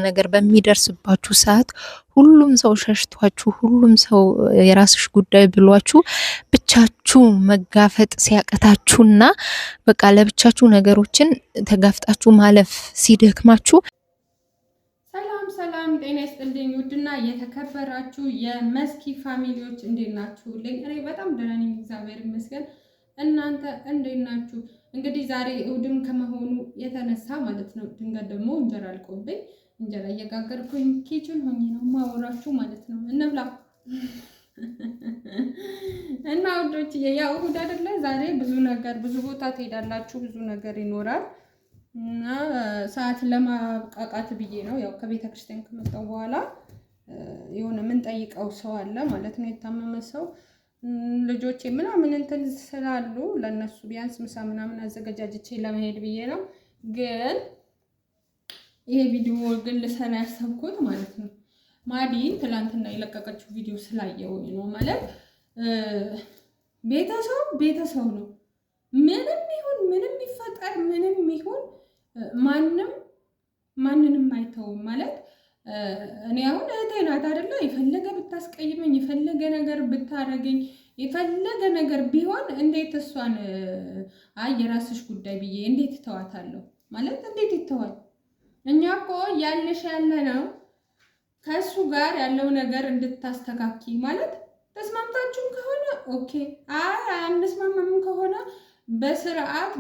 ነገር በሚደርስባችሁ ሰዓት ሁሉም ሰው ሸሽቷችሁ ሁሉም ሰው የራስሽ ጉዳይ ብሏችሁ ብቻችሁ መጋፈጥ ሲያቀታችሁና በቃ ለብቻችሁ ነገሮችን ተጋፍጣችሁ ማለፍ ሲደክማችሁ ሰላም ጤና ይስጥልኝ ውድና የተከበራችሁ የመስኪ ፋሚሊዎች እንዴት ናችሁ? እኔ በጣም ደህና ነኝ እግዚአብሔር ይመስገን። እናንተ እንዴት ናችሁ? እንግዲህ ዛሬ እሑድም ከመሆኑ የተነሳ ማለት ነው ድንገት ደግሞ እንጀራ አልቆብኝ እንጀራ እየጋገርኩኝ ኪችን ሆኜ ነው ማወራችሁ ማለት ነው። እንብላ እና ውዶች ያው እሑድ አይደለ ዛሬ ብዙ ቦታ ትሄዳላችሁ፣ ብዙ ነገር ይኖራል እና ሰዓት ለማቃቃት ብዬ ነው ያው ከቤተ ክርስቲያን ከመጣሁ በኋላ የሆነ ምን ጠይቀው ሰው አለ ማለት ነው፣ የታመመ ሰው ልጆቼ ምናምን እንትን ስላሉ ለነሱ ቢያንስ ምሳ ምናምን አዘጋጃጅቼ ለመሄድ ብዬ ነው። ግን ይሄ ቪዲዮ ግን ልሰራ ያሰብኩት ማለት ነው ማዲን ትላንትና የለቀቀችው ቪዲዮ ስላየው ነው ማለት ቤተሰብ ነው። ምንም ይሁን ምንም ይፈጠር ምንም ይሁን ማንንም አይተውም ማለት እኔ አሁን እህቴ ናት አይደለ? የፈለገ ብታስቀይመኝ የፈለገ ነገር ብታረገኝ የፈለገ ነገር ቢሆን እንዴት እሷን የራስሽ ጉዳይ ብዬ እንዴት ተዋታለሁ ማለት እንዴት ይተዋል? እኛ እኮ ያለ ነው ከሱ ጋር ያለው ነገር እንድታስተካኪ ማለት ተስማምታችሁም ከሆነ ኦኬ፣ አንስማማም ከሆነ በስርዓት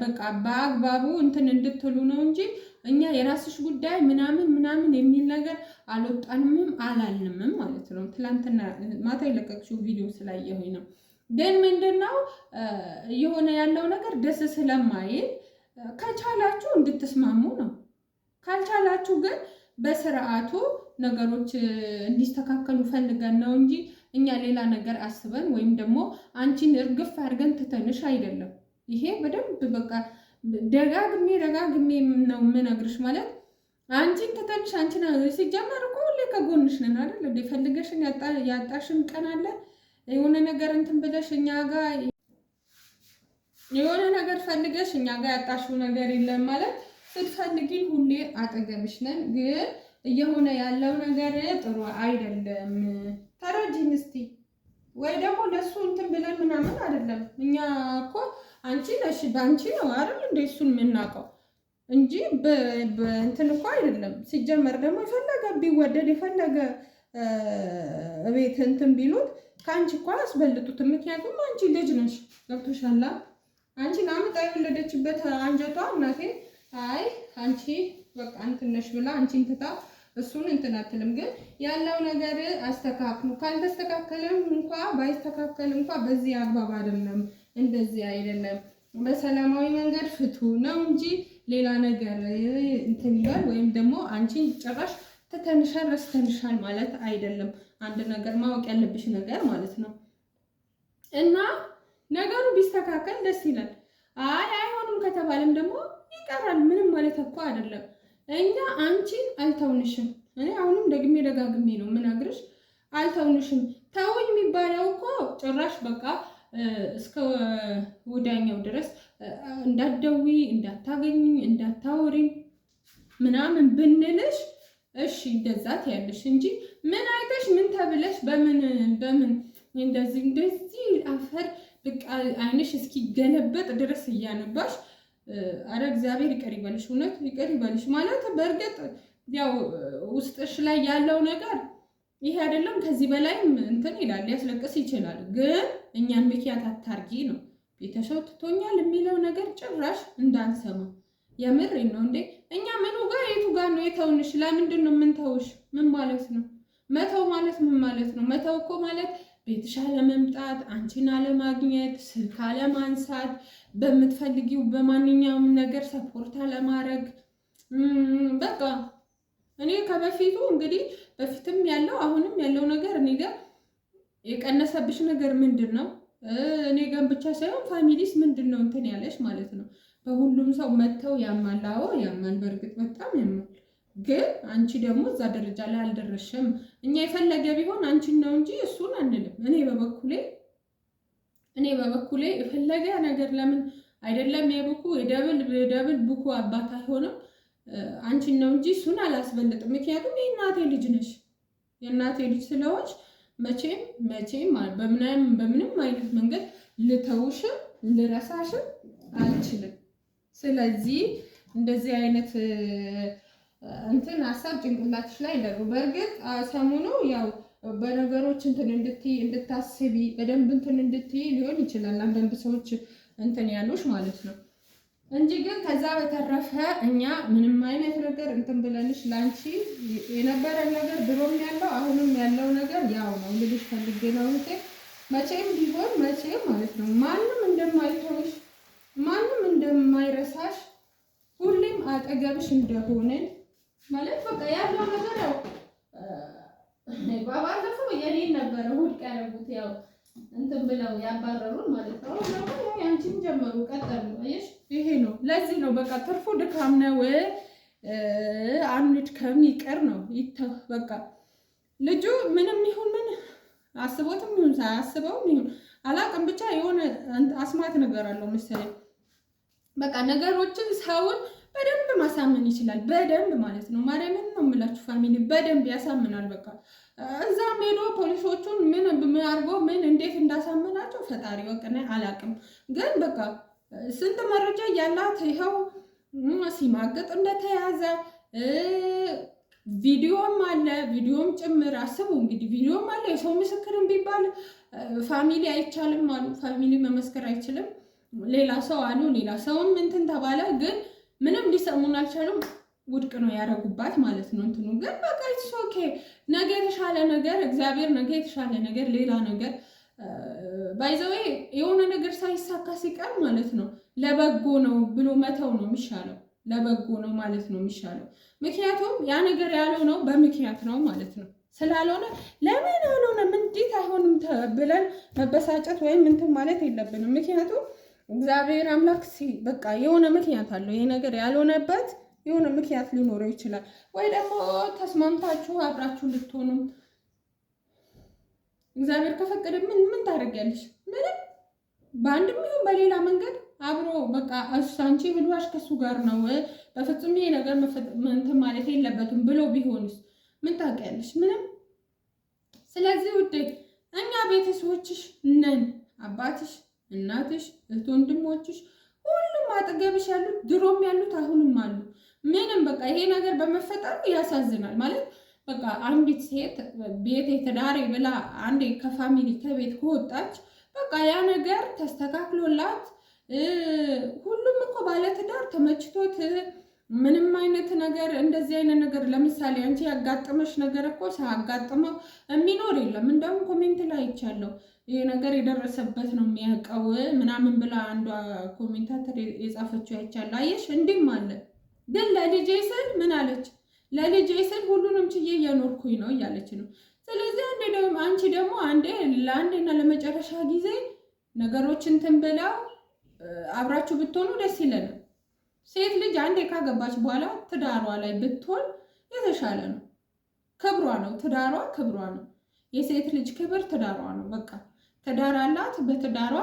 በቃ በአግባቡ እንትን እንድትሉ ነው እንጂ እኛ የራስሽ ጉዳይ ምናምን የሚል ነገር አልወጣንምም አላልንምም ማለት ነው። ትላንትና ማታ የለቀቅሽው ቪዲዮ ስላየሁኝ ነው። ግን ምንድነው የሆነ ያለው ነገር ደስ ስለማይል ከቻላችሁ እንድትስማሙ ነው። ካልቻላችሁ ግን በስርዓቱ ነገሮች እንዲስተካከሉ ፈልገን ነው እንጂ እኛ ሌላ ነገር አስበን ወይም ደግሞ አንቺን እርግፍ አድርገን ትተንሽ አይደለም። ይሄ በደንብ በቃ ደጋግሜ ነው የምነግርሽ ማለት አንቺን ትተንሽ አንቺን ሲጀመር እኮ ሁሌ ከጎንሽ ነን አይደል? ፈልገሽን ያጣሽን ቀን አለ የሆነ ነገር እንትን ብለሽ እኛ ጋር የሆነ ነገር ፈልገሽ እኛ ጋር ያጣሽው ነገር የለም ማለት ስትፈልጊን ሁሌ አጠገብሽ ነን። ግን እየሆነ ያለው ነገር ጥሩ አይደለም። ተረጂኝ እስቲ ወይ ደግሞ ለሱ እንትን ብለን ምናምን አይደለም። እኛ እኮ አንቺ ነሽ ባንቺ ነው አይደል እንደ እሱን የምናውቀው እንጂ በእንትን እኮ አይደለም። ሲጀመር ደግሞ የፈለገ ቢወደድ የፈለገ ቤት እንትን ቢሉት ከአንቺ እኮ አያስበልጡትም። ምክንያቱም አንቺ ልጅ ነሽ። ገብቶሻል? አንቺን አምጣ የወለደችበት አንጀቷ እናቴ አንቺ በቃ እንትን ነሽ ብላ አንቺን ትታ እሱን እንትን አትልም። ግን ያለው ነገር አስተካክሉ። ካልተስተካከለም ባይስተካከል በዚህ አግባብ አይደለም፣ እንደዚህ አይደለም፣ በሰላማዊ መንገድ ፍቱ ነው እንጂ ሌላ ነገር እንትን ይላል ወይም ደግሞ አንቺን ጭራሽ ረስተንሻል ማለት አይደለም። አንድ ነገር ማወቅ ያለብሽ ነገር ማለት ነው። እና ነገሩ ቢስተካከል ደስ ይላል። አይሆንም ከተባለም ደግሞ ይቀራል። ምንም ማለት እኮ አይደለም። እኛ አንቺን አልተውንሽም። እኔ አሁንም ደጋግሜ ነው የምነግርሽ፣ አልተውንሽም። ተውኝ የሚባለው እኮ ጭራሽ በቃ እስከ ወዳኛው ድረስ እንዳትደዊ፣ እንዳታገኙኝ፣ እንዳታወሪኝ ምናምን ብንልሽ እሺ እንደዛት ያለሽ እንጂ ምን አይተሽ ምን ተብለሽ በምን እንደዚህ አፈር በቃ አይንሽ እስኪ ገለበጥ ድረስ እያነባሽ አረ እግዚአብሔር ይቅር ይበልሽ፣ እውነት ይቅር ይበልሽ ማለት በእርግጥ ያው ውስጥሽ ላይ ያለው ነገር ይሄ አይደለም። ከዚህ በላይም እንትን ይላል ሊያስለቅስ ይችላል። ግን እኛን ምክንያት አታርጊ ነው። ቤተሰብ ትቶኛል የሚለው ነገር ጭራሽ እንዳንሰማ። የምር ነው እንዴ? እኛ ምኑ ጋር የቱ ጋር ነው የተውንሽ? ለምንድን ነው የምንተውሽ? ምን ማለት ነው መተው ማለት? ምን ማለት ነው መተው? እኮ ማለት ቤትሽ አለመምጣት፣ አንቺን አለማግኘት፣ ስልክ አለማንሳት፣ በምትፈልጊው በማንኛውም ነገር ሰፖርት አለማድረግ። በቃ እኔ ከበፊቱ እንግዲህ በፊትም ያለው አሁንም ያለው ነገር እኔ ጋር የቀነሰብሽ ነገር ምንድን ነው? እኔ ጋር ብቻ ሳይሆን ፋሚሊስ ምንድን ነው እንትን ያለሽ ማለት ነው። በሁሉም ሰው መተው ያማል። አዎ ያማል፣ በእርግጥ በጣም ያማል። ግን አንቺ ደግሞ እዛ ደረጃ ላይ አልደረሽም። እኛ የፈለገ ቢሆን አንቺን ነው እንጂ እሱን አንልም። እኔ በበኩሌ የፈለገ ነገር ለምን አይደለም የደብል ቡኩ አባት አይሆንም። አንቺን ነው እንጂ እሱን አላስበልጥም። ምክንያቱም የእናቴ ልጅ ነሽ። የእናቴ ልጅ ስለሆንሽ መቼም በምንም አይነት መንገድ ልተውሽም ልረሳሽም አልችልም። ስለዚህ እንደዚህ አይነት እንትን ሀሳብ ጭንቅላትሽ ላይ እንደው በእርግጥ ሰሞኑ ያው በነገሮች እንትን እንድታስቢ በደንብ እንትን እንድትይ ሊሆን ይችላል አንዳንድ ሰዎች እንትን ያሉሽ ማለት ነው እንጂ ግን ከዛ በተረፈ እኛ ምንም አይነት ነገር እንትን ብለንሽ ላንቺ የነበረ ነገር ድሮም ያለው አሁንም ያለው ነገር ያው ነው ልልሽ ፈልጌ ነው እንጂ መቼም ቢሆን መቼም ማለት ነው ማንም እንደማይተውሽ ማንም እንደማይረሳሽ ሁሌም አጠገብሽ እንደሆነ ማለት በቃ ያለው ነገር ያው ባባለፈው የኔን ነበረ ሁድ ያረጉት ያው እንትን ብለው ያባረሩን ማለት ነው። ደግሞ ያንቺን ጀመሩ ቀጠሉ። አየሽ ይሄ ነው። ለዚህ ነው በቃ ትርፉ ድካም ነው። አንድ ከሚቀር ነው ይተው በቃ ልጁ ምንም ይሁን ምን አስቦትም ይሁን ሳያስበውም ይሁን አላቅም ብቻ የሆነ አስማት ነገር አለው መሰለኝ። በቃ ነገሮችን ሰውን በደንብ ማሳመን ይችላል። በደንብ ማለት ነው። ማርያምን ነው የምላችሁ ፋሚሊ በደንብ ያሳምናል። በቃ እዛም ሄዶ ፖሊሶቹን ምን አድርጎ ምን እንዴት እንዳሳመናቸው ፈጣሪ ወቅና አላቅም። ግን በቃ ስንት መረጃ ያላት ይኸው ሲማገጥ እንደተያዘ ቪዲዮም አለ። ቪዲዮም ጭምር አስቡ እንግዲህ ቪዲዮም አለ። የሰው ምስክርን ቢባል ፋሚሊ አይቻልም አሉ። ፋሚሊ መመስከር አይችልም። ሌላ ሰው አሉ። ሌላ ሰውም እንትን ተባለ። ግን ምንም ሊሰሙን አልቻሉም። ውድቅ ነው ያደረጉባት ማለት ነው። እንትኑ ግን በቃ ኢትስ ኦኬ። ነገ የተሻለ ነገር እግዚአብሔር ነገ የተሻለ ነገር ሌላ ነገር ባይዘዌ የሆነ ነገር ሳይሳካ ሲቀር ማለት ነው ለበጎ ነው ብሎ መተው ነው የሚሻለው። ለበጎ ነው ማለት ነው የሚሻለው። ምክንያቱም ያ ነገር ያለው ነው በምክንያት ነው ማለት ነው። ስላልሆነ ለምን አልሆነም እንዴት አይሆንም ብለን መበሳጨት ወይም እንትን ማለት የለብንም። ምክንያቱም እግዚአብሔር አምላክ በቃ የሆነ ምክንያት አለው። ይሄ ነገር ያልሆነበት የሆነ ምክንያት ሊኖረው ይችላል። ወይ ደግሞ ተስማምታችሁ አብራችሁ ልትሆኑ እግዚአብሔር ከፈቀደ ምን ታደርጊያለሽ? ምንም በአንድም ይሁን በሌላ መንገድ አብሮ በቃ አንቺ ህልዋሽ ከሱ ጋር ነው በፍጹም ይሄ ነገር እንትን ማለት የለበትም ብሎ ቢሆንስ ምን ታውቂያለሽ? ምንም። ስለዚህ ውዴ እኛ ቤተሰቦችሽ ነን። አባትሽ፣ እናትሽ፣ እህት ወንድሞችሽ ሁሉም አጠገብሽ ያሉት ድሮም ያሉት አሁንም አሉ። ምንም በቃ ይሄ ነገር በመፈጠሩ ያሳዝናል። ማለት በቃ አንዲት ሴት ቤት ትዳሬ ብላ አንዴ ከፋሚሊ ከቤት ከወጣች በቃ ያ ነገር ተስተካክሎላት ሁሉም እኮ ባለትዳር ተመችቶት ምንም አይነት ነገር እንደዚህ አይነት ነገር ለምሳሌ አንቺ ያጋጠመሽ ነገር እኮ ሳያጋጥመው የሚኖር የለም። እንደውም ኮሜንት ላይ አይቻለሁ ይሄ ነገር የደረሰበት ነው የሚያውቀው ምናምን ብላ አንዷ ኮሜንታተር የጻፈችው አይቻለሁ። አየሽ እንዲህም አለ። ግን ለልጄ ስል ምን አለች? ለልጄ ስል ሁሉንም ችዬ እየኖርኩኝ ነው እያለች ነው። ስለዚህ አንቺ ደግሞ ለአንዴና ለመጨረሻ ጊዜ ነገሮችን እንትን ብለው አብራችሁ ብትሆኑ ደስ ይለናል። ሴት ልጅ አንዴ ካገባች በኋላ ትዳሯ ላይ ብትሆን የተሻለ ነው። ክብሯ ነው ትዳሯ፣ ክብሯ ነው። የሴት ልጅ ክብር ትዳሯ ነው። በቃ ትዳር አላት። በትዳሯ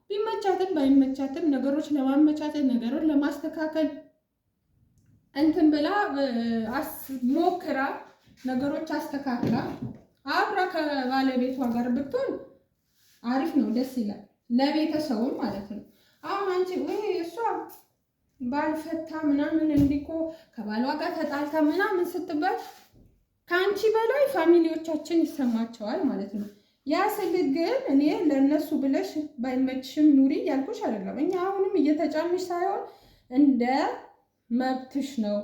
ቢመቻትም ባይመቻትም ነገሮች ለማመቻቸት ነገሮች ለማስተካከል እንትን ብላ ሞክራ ነገሮች አስተካክላ አብራ ከባለቤቷ ጋር ብትሆን አሪፍ ነው፣ ደስ ይላል። ለቤተሰቡ ማለት ነው። አሁን አንቺ ወይ እሷ ባልፈታ ምናምን እንዲኮ ከባሏ ጋር ተጣልታ ምናምን ስትባል ከአንቺ በላይ ፋሚሊዎቻችን ይሰማቸዋል ማለት ነው። ያ ስል ግን እኔ ለእነሱ ብለሽ ባይመችሽም ኑሪ ያልኩሽ አይደለም። እኛ አሁንም እየተጫንሽ ሳይሆን እንደ መብትሽ ነው።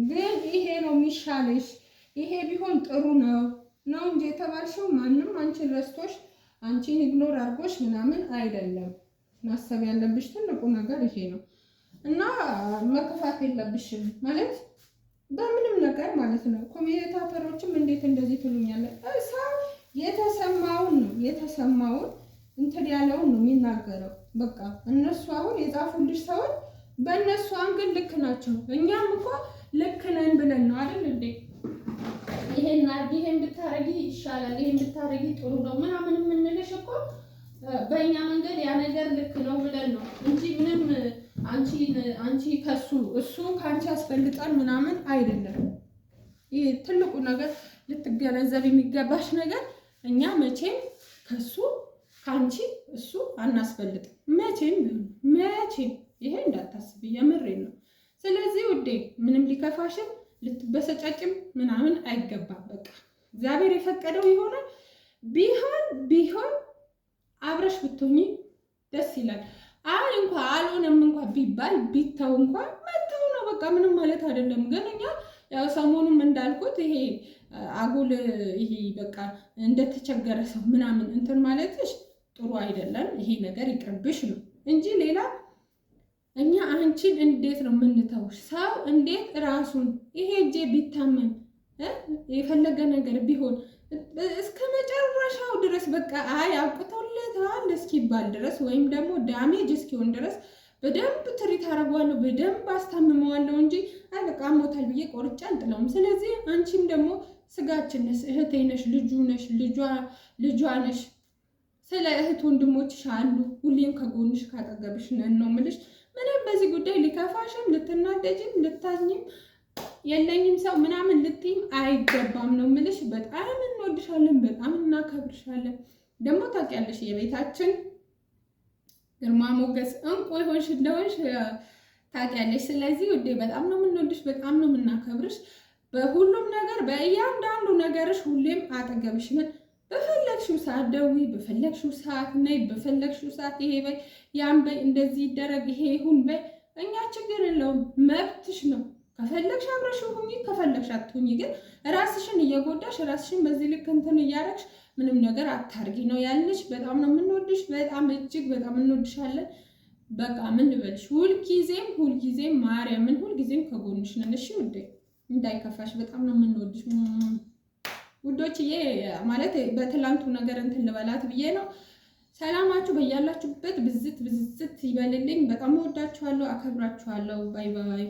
ግን ይሄ ነው የሚሻለሽ፣ ይሄ ቢሆን ጥሩ ነው እንጂ የተባልሽው ማንም አንቺን ረስቶሽ አንቺን ኢግኖር አድርጎሽ ምናምን አይደለም። ማሰብ ያለብሽ ትልቁ ነገር ይሄ ነው እና መከፋት የለብሽም ማለት በምንም ነገር ማለት ነው። ኮሜንታተሮችም እንዴት እንደዚህ ትሉኛለን? ሰው የተሰማውን እንትን ያለውን ነው የሚናገረው። በቃ እነሱ አሁን የጻፉልሽ ሰውን በእነሱ አንግል ልክ ናቸው። እኛም እኮ ልክ ነን ብለን ነው አይደል እንዴ? ይሄን ብታረጊ ይሻላል፣ ይሄን ብታረጊ ጥሩ ነው ምናምን የምንልሽ እኮ በእኛ መንገድ ያ ነገር ልክ ነው ብለን ነው እንጂ ምንም አንቺ ከሱ እሱ ከአንቺ ያስፈልጣል ምናምን አይደለም። ይሄ ትልቁ ነገር ልትገነዘብ የሚገባሽ ነገር እኛ መቼም ከሱ ከአንቺ እሱ አናስፈልጥም። መቼም መቼም ይሄ እንዳታስብ የምሬ ነው። ስለዚህ ውዴ ምንም ሊከፋሽም ልትበሰጫጭም ምናምን አይገባም። በቃ እግዚአብሔር የፈቀደው ይሆናል። ቢሆን አብረሽ ብትሆኚ ደስ ይላል። አይ እንኳ አልሆነም እንኳ ቢባል ቢተው እንኳ መተው ነው በቃ ምንም ማለት አይደለም። ግን እኛ ያው ሰሞኑም እንዳልኩት ይሄ አጉል ይሄ በቃ እንደተቸገረ ሰው ምናምን እንትን ማለትሽ ጥሩ አይደለም። ይሄ ነገር ይቅርብሽ ነው እንጂ ሌላ እኛ አንቺን እንዴት ነው የምንተውሽ? ሰው እንዴት ራሱን ይሄ እጄ ቢታመም የፈለገ ነገር ቢሆን እስከ መጨረሻው ድረስ በቃ አይ አብቅቶለታል እስኪባል ድረስ ወይም ደግሞ ዳሜጅ እስኪሆን ድረስ በደንብ ትሪት አደርገዋለሁ፣ በደንብ አስታምመዋለሁ እንጂ አይ በቃ ሞታል ብዬ ቆርጬ አልጥለውም። ስለዚህ አንቺም ደግሞ ስጋችን ነሽ፣ እህቴ ነሽ፣ ልጁ ነሽ፣ ልጇ ነሽ። ስለ እህት ወንድሞችሽ አሉ፣ ሁሌም ከጎንሽ ካጠገብሽ ነን ነው የምልሽ። ምንም በዚህ ጉዳይ ሊከፋሽም ልትናደጅም ልታዝኝም የለኝም ሰው ምናምን ልትይም አይገባም ነው የምልሽ። በጣም እንወድሻለን፣ በጣም እናከብርሻለን። ደግሞ ታውቂያለሽ የቤታችን ግርማ ሞገስ እንቁ የሆንሽ እንደሆንሽ ታውቂያለሽ። ስለዚህ ውዴ በጣም ነው የምንወድሽ፣ በጣም ነው የምናከብርሽ። በሁሉም ነገር በእያንዳንዱ ነገርሽ ሁሌም አጠገብሽ ነን። በፈለግሽው ሰዓት ደውይ፣ በፈለግሽው ሰዓት ነይ፣ በፈለግሽው ሰዓት ይሄ በይ ያን በይ እንደዚህ ይደረግ ይሄ ይሁን በይ፣ እኛ ችግር የለውም መብትሽ ነው። ከፈለግሽ አብረሽ ሁኚ፣ ከፈለግሽ አትሁኚ። ግን ራስሽን እየጎዳሽ ራስሽን በዚህ ልክ እንትን እያደረግሽ ምንም ነገር አታርጊ ነው ያልንሽ። በጣም ነው የምንወድሽ፣ በጣም እጅግ በጣም እንወድሻለን። በቃ ምን ልበልሽ፣ ሁልጊዜም ማርያምን ሁልጊዜም ከጎንሽ ነን። እሺ ውዴ እንዳይከፋሽ፣ በጣም ነው የምንወድሽ ውዶችዬ። ማለት በትላንቱ ነገር እንትን ልበላት ብዬ ነው። ሰላማችሁ በያላችሁበት ብዝት ይበልልኝ። በጣም እወዳችኋለሁ፣ አከብራችኋለሁ። ባይ ባይ።